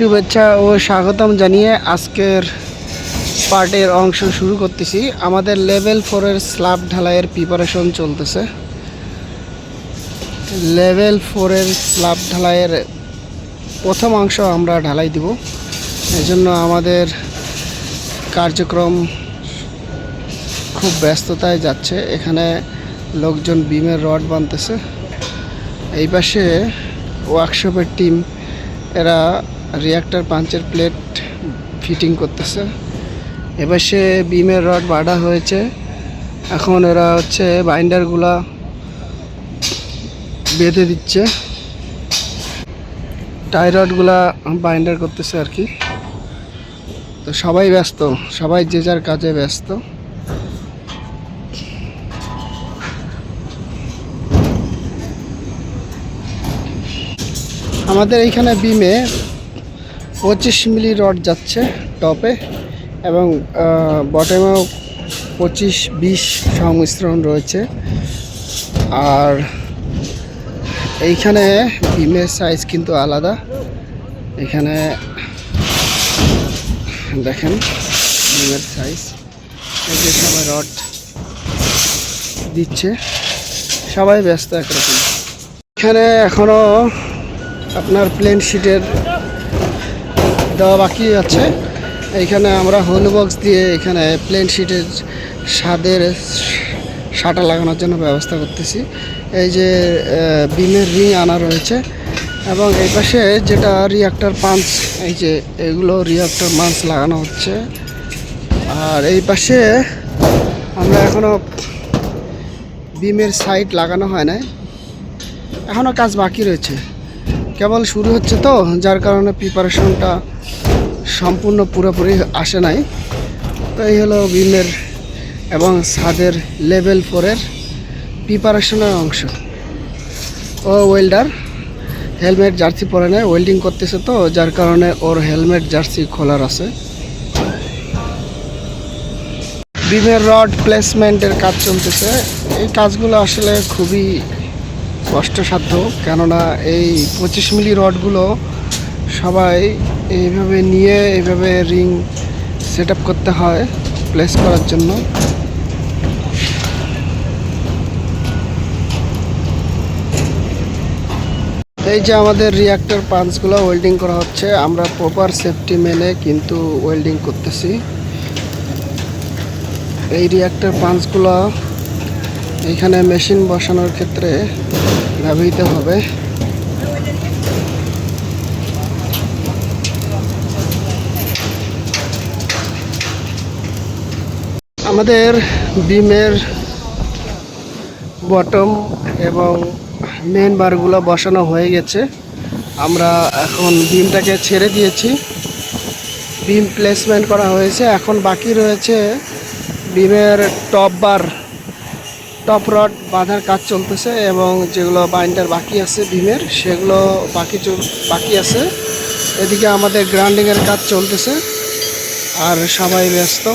শুভেচ্ছা ও স্বাগতম জানিয়ে আজকের পার্টের অংশ শুরু করতেছি। আমাদের লেভেল 4-এর স্ল্যাব ঢালাইয়ের প্রিপারেশন চলতেছে। লেভেল 4-এর স্ল্যাব ঢালাইয়ের প্রথম অংশ আমরা ঢালাই দিব, এজন্য আমাদের কার্যক্রম খুব ব্যস্ততায় যাচ্ছে। এখানে লোকজন বিমের রড বানতেছে। এই পাশে ওয়ার্কশপের টিম এরা রিঅ্যাক্টর পাঞ্চের প্লেট ফিটিং করতেছে। এবার সে বিমের রড বাঁধা হয়েছে, এখন এরা বাইন্ডারগুলা বেঁধে দিচ্ছে, টাই রডগুলা বাইন্ডার করতেছে আর কি। তো সবাই ব্যস্ত, সবাই যে যার কাজে ব্যস্ত। আমাদের এইখানে বিমে 25 মিলি রড যাচ্ছে টপে, এবং বটমেও 25-20 সংমিশ্রণ রয়েছে। আর এইখানে বিমের সাইজ কিন্তু আলাদা। এখানে দেখেন বিমের সাইজ, এই যে সবাই রড দিচ্ছে, সবাই ব্যস্ত একরকম। এখানে এখনও আপনার প্লেন শিটের দেওয়া বাকি আছে। এইখানে আমরা হোল বক্স দিয়ে এখানে প্লেন শিটের শাটা লাগানোর জন্য ব্যবস্থা করতেছি। এই যে বিমের রিং আনা রয়েছে, এবং এই পাশে যেটা রিঅ্যাক্টর পাঞ্চ, এই যে এগুলো রিঅ্যাক্টর পাঞ্চ লাগানো হচ্ছে। আর এই পাশে আমরা এখনও বিমের সাইড লাগানো হয় না, এখনও কাজ বাকি রয়েছে, কেবল শুরু হচ্ছে তো, যার কারণে প্রিপারেশনটা সম্পূর্ণ পুরোপুরি আসে নাই। তো এই হলো বিমের এবং ছাদের লেভেল 4-এর প্রিপারেশনের অংশ। ও ওয়েল্ডার হেলমেট জার্সি পরে নেয়, ওয়েল্ডিং করতেছে তো, যার কারণে ওর হেলমেট জার্সি খোলার আছে। বিমের রড প্লেসমেন্টের কাজ চলতেছে। এই কাজগুলো আসলে খুবই কষ্টসাধ্য, কেননা এই 25 মিলি রডগুলো সবাই এইভাবে নিয়ে এইভাবে রিং সেট আপ করতে হয় প্লেস করার জন্য। এই যে আমাদের রিঅ্যাক্টর পাঞ্চগুলো ওয়েল্ডিং করা হচ্ছে, আমরা প্রপার সেফটি মেনে কিন্তু ওয়েল্ডিং করতেছি। এই রিঅ্যাক্টর পাঞ্চগুলো এখানে মেশিন বসানোর ক্ষেত্রে ব্যবহৃত হবে। আমাদের বিমের বটম এবং মেন বারগুলো বসানো হয়ে গেছে। আমরা এখন বিমটাকে ছেড়ে দিয়েছি, বিম প্লেসমেন্ট করা হয়েছে। এখন বাকি রয়েছে বিমের টপ রড বাঁধার কাজ চলতেছে, এবং যেগুলো বাইন্ডার বাকি আছে বিমের, সেগুলো বাকি আছে। এদিকে আমাদের গ্রাউন্ডিংয়ের কাজ চলতেছে, আর সবাই ব্যস্ত।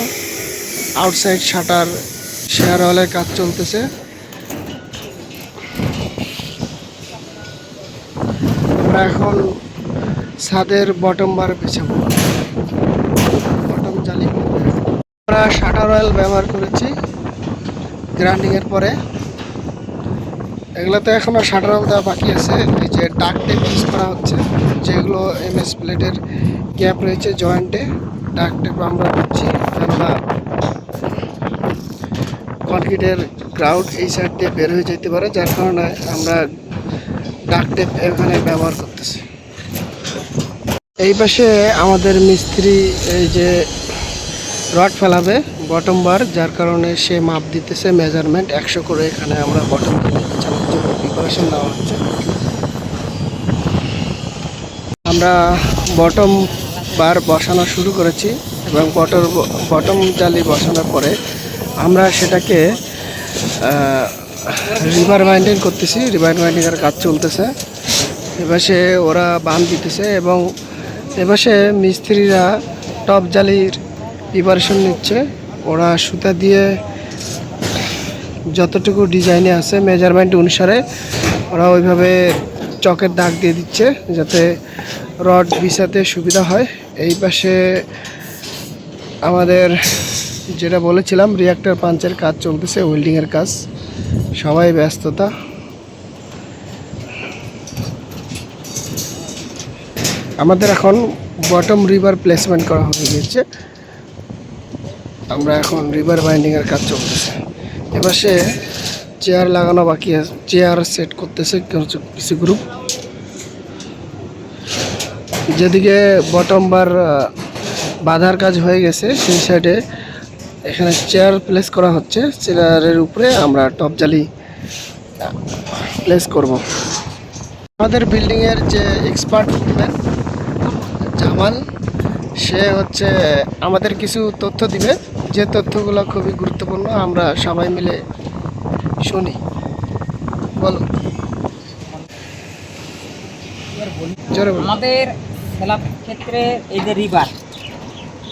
আউটসাইড শাটার শেয়ার ওয়ালের কাজ চলতেছে। আমরা এখন ছাদের বটম বার বিছাবো, বটম জালি। আমরা শাটার অয়েল ব্যবহার করেছি গ্রাইন্ডিংয়ের পরে। এগুলোতে এখনও শাটার অয়েল দেওয়া বাকি আছে। এই যে ডাক টেপ ইউজ করা হচ্ছে, যেগুলো এমএস প্লেটের গ্যাপ রয়েছে জয়েন্টে, ডাক টেপ আমরা দিচ্ছি। আমরা কনক্রিটের গ্রাউন্ড এই সাইড দিয়ে বের হয়ে যেতে পারে, যার কারণে আমরা ডাক টেপ এখানে ব্যবহার করতেছি। এই পাশে আমাদের মিস্ত্রি এই যে রড ফেলাবে বটম বার, যার কারণে সে মাপ দিতেছে মেজারমেন্ট 100 করে। এখানে আমরা বটম চালানোর জন্য প্রিপারেশন নেওয়া হচ্ছে। আমরা বটম বার বসানো শুরু করেছি, এবং বটম জালি বসানোর পরে আমরা সেটাকে রিভার বাইন্ডিং করতেছি। রিভার বাইন্ডিংয়ের কাজ চলতেছে। এপাশে ওরা বাঁধ দিতেছে, এবং এপাশে মিস্ত্রিরা টপ জালির প্রিপারেশন নিচ্ছে। ওরা সুতা দিয়ে যতটুকু ডিজাইনে আছে মেজারমেন্ট অনুসারে ওরা ওইভাবে চকের দাগ দিয়ে দিচ্ছে, যাতে রড বিছাতে সুবিধা হয়। এই পাশে আমাদের যেটা বলেছিলাম রিঅ্যাক্টর পাঞ্চের কাজ চলতেছে, ওয়েল্ডিংয়ের কাজ, সবাই ব্যস্ততা। আমাদের এখন বটম রিবার প্লেসমেন্ট করা হয়ে গেছে, আমরা এখন রিভার বাইন্ডিংয়ের কাজ চলতেছে। এপাশে চেয়ার লাগানো বাকি আছে, চেয়ার সেট করতেছে কিছু গ্রুপ। যেদিকে বটম বার বাঁধার কাজ হয়ে গেছে সেই সাইডে এখানে চেয়ার প্লেস করা হচ্ছে। চেয়ারের উপরে আমরা টপ জালি প্লেস করব। আমাদের বিল্ডিংয়ের যে এক্সপার্ট জামাল, সে হচ্ছে আমাদের কিছু তথ্য দিবে, যে তথ্যগুলো খুবই গুরুত্বপূর্ণ, আমরা সবাই মিলে শুনি। বলো। আমাদের খেলার ক্ষেত্রে এই যে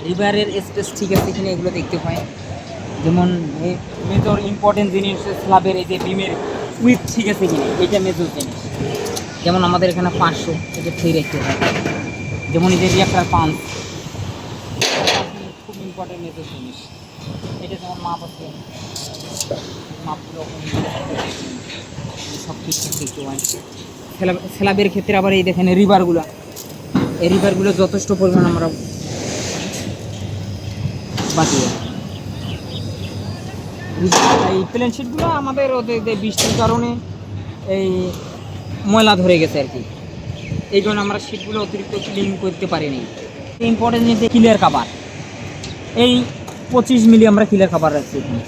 রিভারের স্পেস ঠিক আছে কিনা এগুলো দেখতে হয়। যেমন মেজর ইম্পর্টেন্ট জিনিস স্ল্যাবের এই যে বিমের উইথ ঠিক আছে কিনা, এটা মেজর জিনিস। যেমন আমাদের এখানে 500 এটা ঠিক রাখতে হয়। যেমন এই যে রিঅ্যাক্টর পাম্প খুব ইম্পর্টেন্ট মেজর জিনিস, এটা যেমন মাপ আছে, মাপগুলো সব ঠিকঠাক দেখতে হয়। স্ল্যাবের ক্ষেত্রে আবার এই দেখেন রিভারগুলো, এই রিভারগুলো যথেষ্ট পরিমাণ আমরা বাকি। এই প্লেন শিটগুলো আমাদের ওদের বৃষ্টির কারণে এই ময়লা ধরে গেছে আর কি, এই জন্য আমরা শিটগুলো অতিরিক্ত ক্লিন করতে পারিনি। ইম্পর্টেন্ট যে ক্লিয়ার কাভার, এই 25 মিলি আমরা ক্লিয়ার কাভার রাখছি এখানে,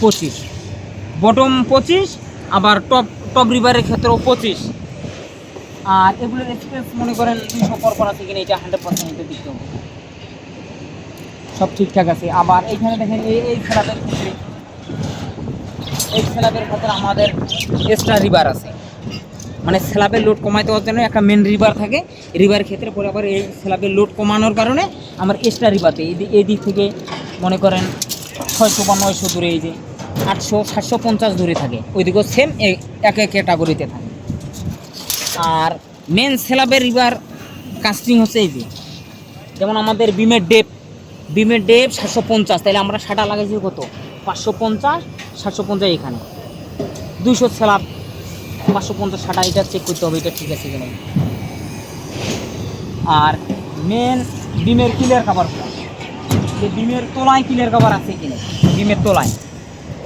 25 বটম 25, আবার টপ রিভারের ক্ষেত্রেও 25। আর এগুলোর এক্সপেন্স মনে করেন 200 পর আছে কিনা, এটা 100% এটা দিতে হবে, সব ঠিকঠাক আছে। আবার এইখানে দেখেন এই স্ল্যাবের ক্ষেত্রে, এই স্ল্যাবের ক্ষেত্রে আমাদের এক্সট্রা রিভার আছে, মানে স্ল্যাবের লোড কমাইতে হওয়ার জন্য একটা মেন রিভার থাকে। রিভার ক্ষেত্রে পরে আবার এই স্ল্যাবের লোড কমানোর কারণে আমার এক্সট্রা রিভারতে এই দিক থেকে মনে করেন 600 বা 900 দূরে, এই যে 800 750 দূরে থাকে, ওইদিকেও সেম এক ক্যাটাগরিতে থাকে। আর মেন স্ল্যাবের রিভার কাস্টিং হচ্ছে এই যে, যেমন আমাদের বিমের ডেপ 750, তাহলে আমরা সাটা লাগাইছি কত 550, 750 এখানে 200 স্ল্যাব 550 সাটা, এটা চেক করতে হবে এটা ঠিক আছে কিনা। আর মেন বিমের ক্লিয়ার কাভারগুলো, যে বিমের তলায় ক্লিয়ার কাভার আছে কিনা, বিমের তলায়,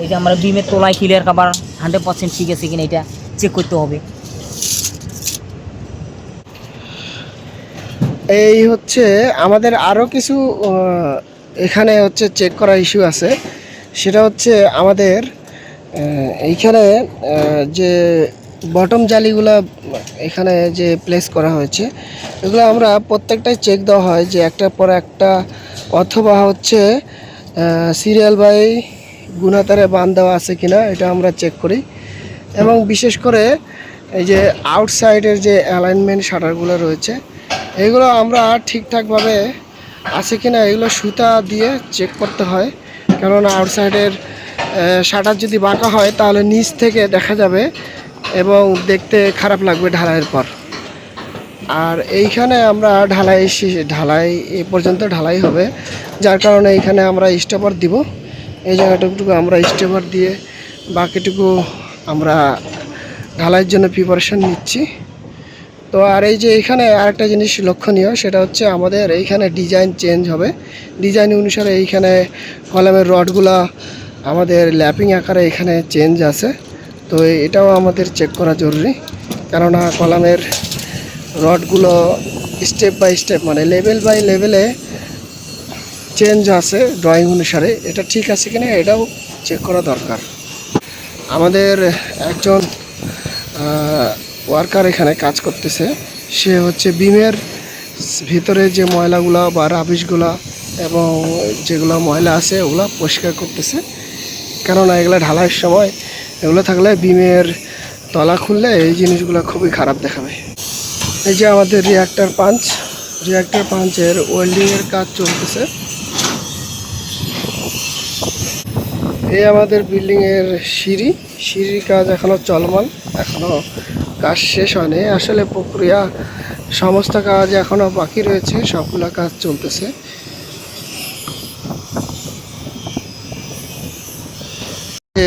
এই যে আমরা বিমের তলায় ক্লিয়ার কাভার 100% ঠিক আছে কিনা এটা চেক করতে হবে। এই হচ্ছে আমাদের আরও কিছু এখানে হচ্ছে চেক করা ইস্যু আছে। সেটা হচ্ছে আমাদের এইখানে যে বটম জালিগুলো এখানে যে প্লেস করা হয়েছে, এগুলো আমরা প্রত্যেকটাই চেক দেওয়া হয় যে একটার পর একটা, অথবা হচ্ছে সিরিয়াল বাই গুণাতারে বাঁধ দেওয়া আছে কিনা, এটা আমরা চেক করি। এবং বিশেষ করে এই যে আউটসাইডের যে অ্যালাইনমেন্ট শাটারগুলো রয়েছে, এগুলো আমরা ঠিকঠাকভাবে আছে কিনা এগুলো সুতা দিয়ে চেক করতে হয়। কেননা আউটসাইডের শাটার যদি বাঁকা হয় তাহলে নিচ থেকে দেখা যাবে এবং দেখতে খারাপ লাগবে ঢালাইয়ের পর। আর এইখানে আমরা ঢালাই এই পর্যন্ত ঢালাই হবে, যার কারণে এইখানে আমরা স্টেপার দিব। এই জায়গাটুকু আমরা স্টেপার দিয়ে বাকিটুকু আমরা ঢালাইয়ের জন্য প্রিপারেশন নিচ্ছি। তো আর এই যে এখানে আরেকটা জিনিস লক্ষণীয়, সেটা হচ্ছে আমাদের এইখানে ডিজাইন চেঞ্জ হবে। ডিজাইন অনুসারে এইখানে কলামের রডগুলা আমাদের ল্যাপিং আকারে এখানে চেঞ্জ আছে। তো এটাও আমাদের চেক করা জরুরি, কেননা কলামের রডগুলো স্টেপ বাই স্টেপ মানে লেভেল বাই লেভেলে চেঞ্জ আছে ড্রয়িং অনুসারে, এটা ঠিক আছে কিনা এটাও চেক করা দরকার। আমাদের একজন ওয়ার্কার এখানে কাজ করতেছে, সে হচ্ছে বিমের ভিতরে যে ময়লাগুলো বা রাবিশগুলো এবং যেগুলো ময়লা আছে ওগুলো পরিষ্কার করতেছে। কেননা এগুলো ঢালাইয়ের সময় এগুলো থাকলে বিমের তলা খুললে এই জিনিসগুলো খুবই খারাপ দেখাবে। এই যে আমাদের রিঅ্যাক্টর পাঞ্চের ওয়েল্ডিংয়ের কাজ চলতেছে। এই আমাদের বিল্ডিংয়ের সিঁড়ির কাজ এখনও চলমান, এখনও কাজ শেষ হয়নি। আসলে প্রক্রিয়া সমস্ত কাজ এখনো বাকি রয়েছে, সবগুলো কাজ চলতেছে।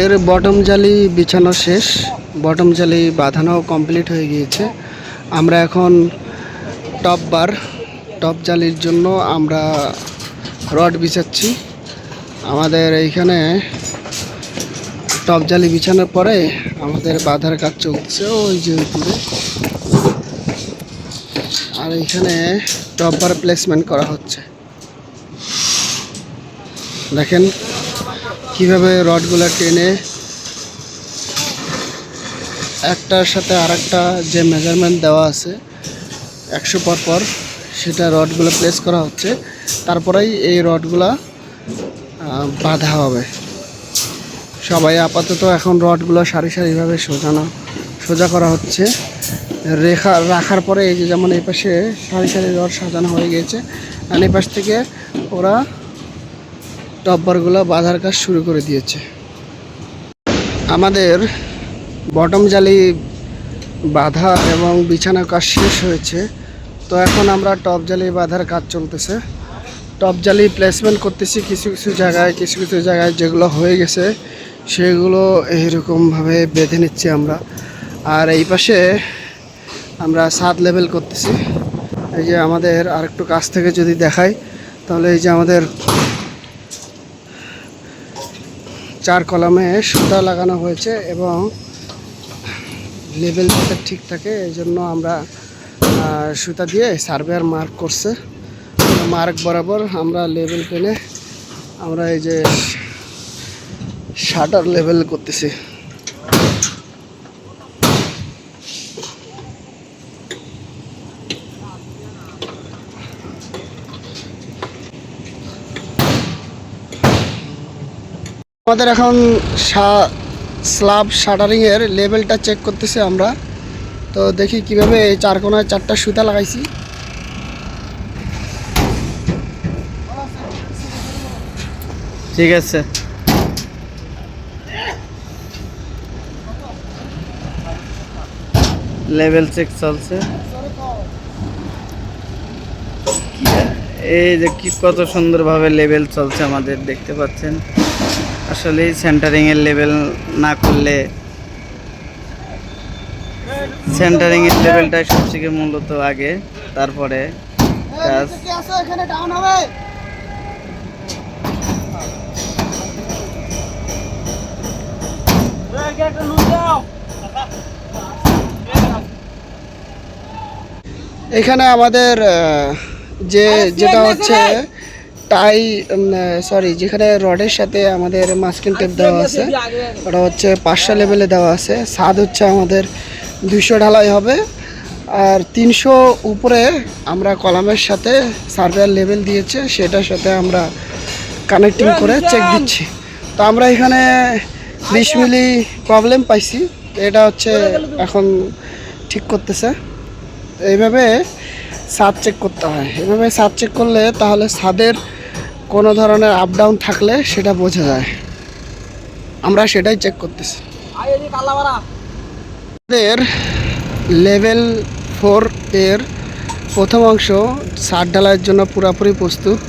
এর বটম জালি বিছানো শেষ, বটম জালি বাঁধানো কমপ্লিট হয়ে গিয়েছে। আমরা এখন টপ জালির জন্য আমরা রড বিছাচ্ছি। আমাদের এইখানে টপ জালি বিছানোর পরে আমাদের বাঁধার কাজ চলছে ওই যে উপরে। আর এইখানে টপ বার প্লেসমেন্ট করা হচ্ছে। দেখেন কিভাবে রডগুলো টেনে একটার সাথে আরেকটা যে মেজারমেন্ট দেওয়া আছে 100 পর সেটা রডগুলো প্লেস করা হচ্ছে। তারপরেই এই রডগুলা বাঁধা হবে। সবাই আপাতত এখন রডগুলো সারি সারিভাবে সোজা করা হচ্ছে। রাখার পরে এই যে যেমন এই পাশে সারি সারি রড সাজানো হয়ে গিয়েছে, আর এই পাশ থেকে ওরা টপবারগুলো বাঁধার কাজ শুরু করে দিয়েছে। আমাদের বটম জালি বাঁধা এবং বিছানার কাজ শেষ হয়েছে। তো এখন আমরা টপ জালি বাঁধার কাজ চলতেছে। টপ জালি প্লেসমেন্ট করতেছি কিছু কিছু জায়গায় যেগুলো হয়ে গেছে সেগুলো এইরকমভাবে বেঁধে নিচ্ছি আমরা। আর এই পাশে আমরা ছাদ লেভেল করতেছি। এই যে আমাদের আরেকটু কাছ থেকে যদি দেখাই তাহলে এই যে আমাদের 4 কলামে সুতা লাগানো হয়েছে এবং লেভেল যাতে ঠিক থাকে এই জন্য আমরা সুতা দিয়ে সার্ভেয়ার মার্ক করছে। মার্ক বরাবর আমরা লেভেল টেনে আমরা এই যে শাটার লেভেল করতেছি। আমাদের এখন স্ল্যাব শাটারিং এর লেভেলটা চেক করতেছি আমরা। তো দেখি কিভাবে এই 4 কোণায় 4টা সুতা লাগাইছি। ঠিক আছে, লেভেল চেক চলছে। এই যে কি কত সুন্দরভাবে লেভেল চলছে আমাদের দেখতে পাচ্ছেন। আসলে সেন্টারিং এর লেভেল না করলে, সেন্টারিং এর লেভেলটাই সবথেকে মূলত আগে, তারপরে কাজ। এখানে আমাদের যেটা হচ্ছে যেখানে রডের সাথে আমাদের মাস্কিং টেপ দেওয়া আছে ওটা হচ্ছে 500 লেভেলে দেওয়া আছে। ছাদ হচ্ছে আমাদের 200 ঢালাই হবে, আর 300 উপরে আমরা কলামের সাথে সার্ভেয়ার লেভেল দিয়েছে সেটার সাথে আমরা কানেক্টিং করে চেক দিচ্ছি। তো আমরা এখানে 20 মিলি প্রবলেম পাইছি, এটা হচ্ছে এখন ঠিক করতেছে। এইভাবে ছাদ চেক করতে হয়। এভাবে ছাদ চেক করলে তাহলে ছাদের কোনো ধরনের আপ ডাউন থাকলে সেটা বোঝা যায়। আমরা সেটাই চেক করতেছি। আমাদের লেভেল 4 এর প্রথম অংশ ছাদ ঢালাইয়ের জন্য পুরোপুরি প্রস্তুত।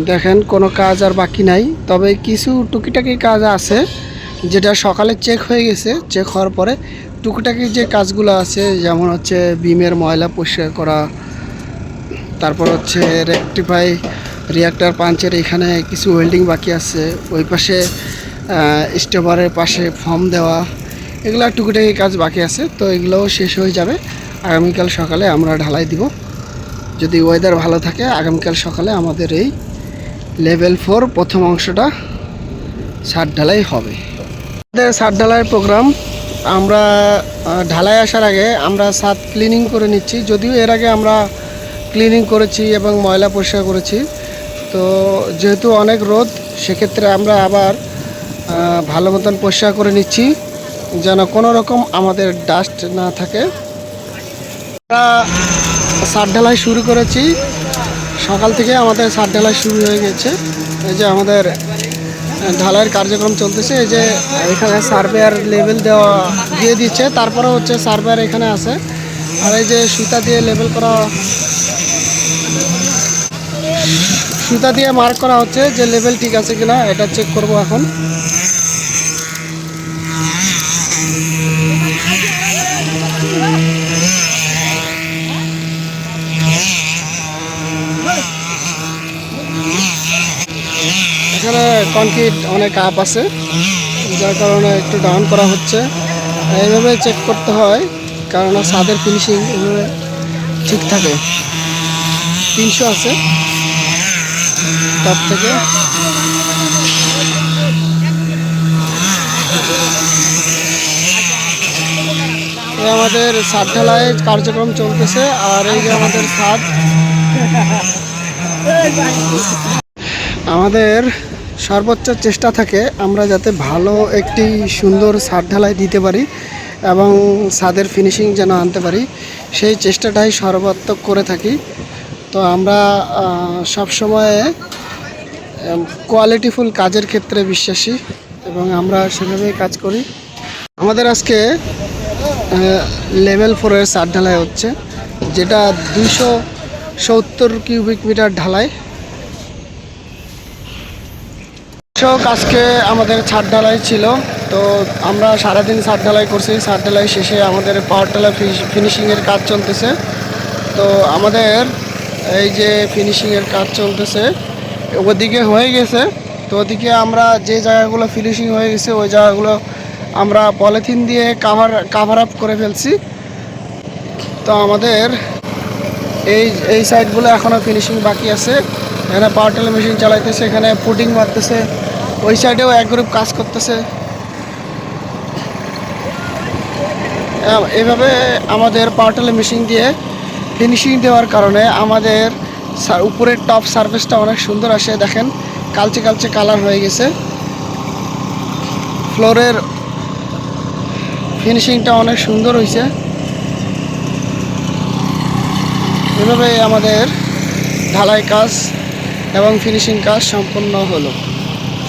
দেখেন কোনো কাজ আর বাকি নাই, তবে কিছু টুকিটাকি কাজ আছে যেটা সকালে চেক হয়ে গেছে। চেক হওয়ার পরে টুকিটাকি যে কাজগুলো আছে যেমন হচ্ছে বিমের ময়লা পরিষ্কার করা, তারপর হচ্ছে রেকটিফাই রিঅ্যাক্টর পাঞ্চের এখানে কিছু ওয়েল্ডিং বাকি আছে, ওই পাশে স্টোভারের পাশে ফর্ম দেওয়া, এগুলো টুকিটাকি কাজ বাকি আছে। তো এগুলোও শেষ হয়ে যাবে আগামীকাল সকালে আমরা ঢালাই দিব। যদি ওয়েদার ভালো থাকে আগামীকাল সকালে আমাদের এই লেভেল 4 প্রথম অংশটা ছাদ ঢালাই হবে। আমাদের ছাদ ঢালাইয়ের প্রোগ্রাম, আমরা ঢালাই আসার আগে আমরা ছাদ ক্লিনিং করে নিচ্ছি। যদিও এর আগে আমরা ক্লিনিং করেছি এবং ময়লা পরিষ্কার করেছি, তো যেহেতু অনেক রোদ সেক্ষেত্রে আমরা আবার ভালো মতন পরিষ্কার করে নিচ্ছি যেন কোনো রকম আমাদের ডাস্ট না থাকে। আমরা ছাদ ঢালাই শুরু করেছি সকাল থেকে, আমাদের ছাদ ঢালাই শুরু হয়ে গেছে। এই যে আমাদের ঢালাইয়ের কার্যক্রম চলতেছে। এই যে এখানে সার্ভেয়ার লেভেল দিয়ে দিচ্ছে, তারপরে হচ্ছে সার্ভেয়ার এখানে আছে, আর এই যে সুতা দিয়ে লেবেল করা, সুতা দিয়ে মার্ক করা হচ্ছে যে লেভেল ঠিক আছে কিনা, এটা চেক করব এখন। এখানে কনক্রিট অনেক আপ আছে, যার কারণে একটু ডাউন করা হচ্ছে। এইভাবে চেক করতে হয়, কারণ ছাদের ফিনিশিং এভাবে ঠিক থাকে। 300 আছে টপ থেকে। আমাদের ছাদ ঢালাই কার্যক্রম চলতেছে, আর এই যে আমাদের ছাদ। আমাদের সর্বোচ্চ চেষ্টা থাকে আমরা যাতে ভালো একটি সুন্দর ছাদ ঢালাই দিতে পারি এবং ছাদের ফিনিশিং যেন আনতে পারি, সেই চেষ্টাটাই সর্বাত্মক করে থাকি। তো আমরা সবসময় কোয়ালিটিফুল কাজের ক্ষেত্রে বিশ্বাসী এবং আমরা সেভাবেই কাজ করি। আমাদের আজকে লেভেল 4-এর ছাদ ঢালাই হচ্ছে, যেটা 270 কিউবিক মিটার ঢালাই। আজকে আমাদের ছাদ ঢালাই ছিল, তো আমরা সারাদিন ছাদ ঢালাই করছি। ছাদ ঢালাই শেষে আমাদের পাওয়ার ঢালাই ফিনিশিংয়ের কাজ চলতেছে। তো আমাদের এই যে ফিনিশিংয়ের কাজ চলতেছে, ওদিকে হয়ে গেছে। তো ওদিকে আমরা যে জায়গাগুলো ফিনিশিং হয়ে গেছে ওই জায়গাগুলো আমরা পলিথিন দিয়ে কাভার আপ করে ফেলছি। তো আমাদের এই সাইডগুলো এখনও ফিনিশিং বাকি আছে। এখানে পাওয়ার টেলার মেশিন চালাইতেছে, এখানে পুটিং মারতেছে, ওই সাইডেও এক গ্রুপ কাজ করতেছে। এভাবে আমাদের পাওয়ার টেলার মেশিন দিয়ে ফিনিশিং দেওয়ার কারণে আমাদের উপরের টপ সারফেসটা অনেক সুন্দর আসে। দেখেন কালচে কালচে কালার হয়ে গেছে। ফ্লোরের ফিনিশিংটা অনেক সুন্দর হয়েছে। এভাবে আমাদের ঢালাই কাজ এবং ফিনিশিং কাজ সম্পন্ন হলো।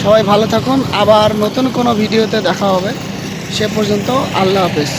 সবাই ভালো থাকুন, আবার নতুন কোনো ভিডিওতে দেখা হবে। সে পর্যন্ত আল্লাহ হাফেজ।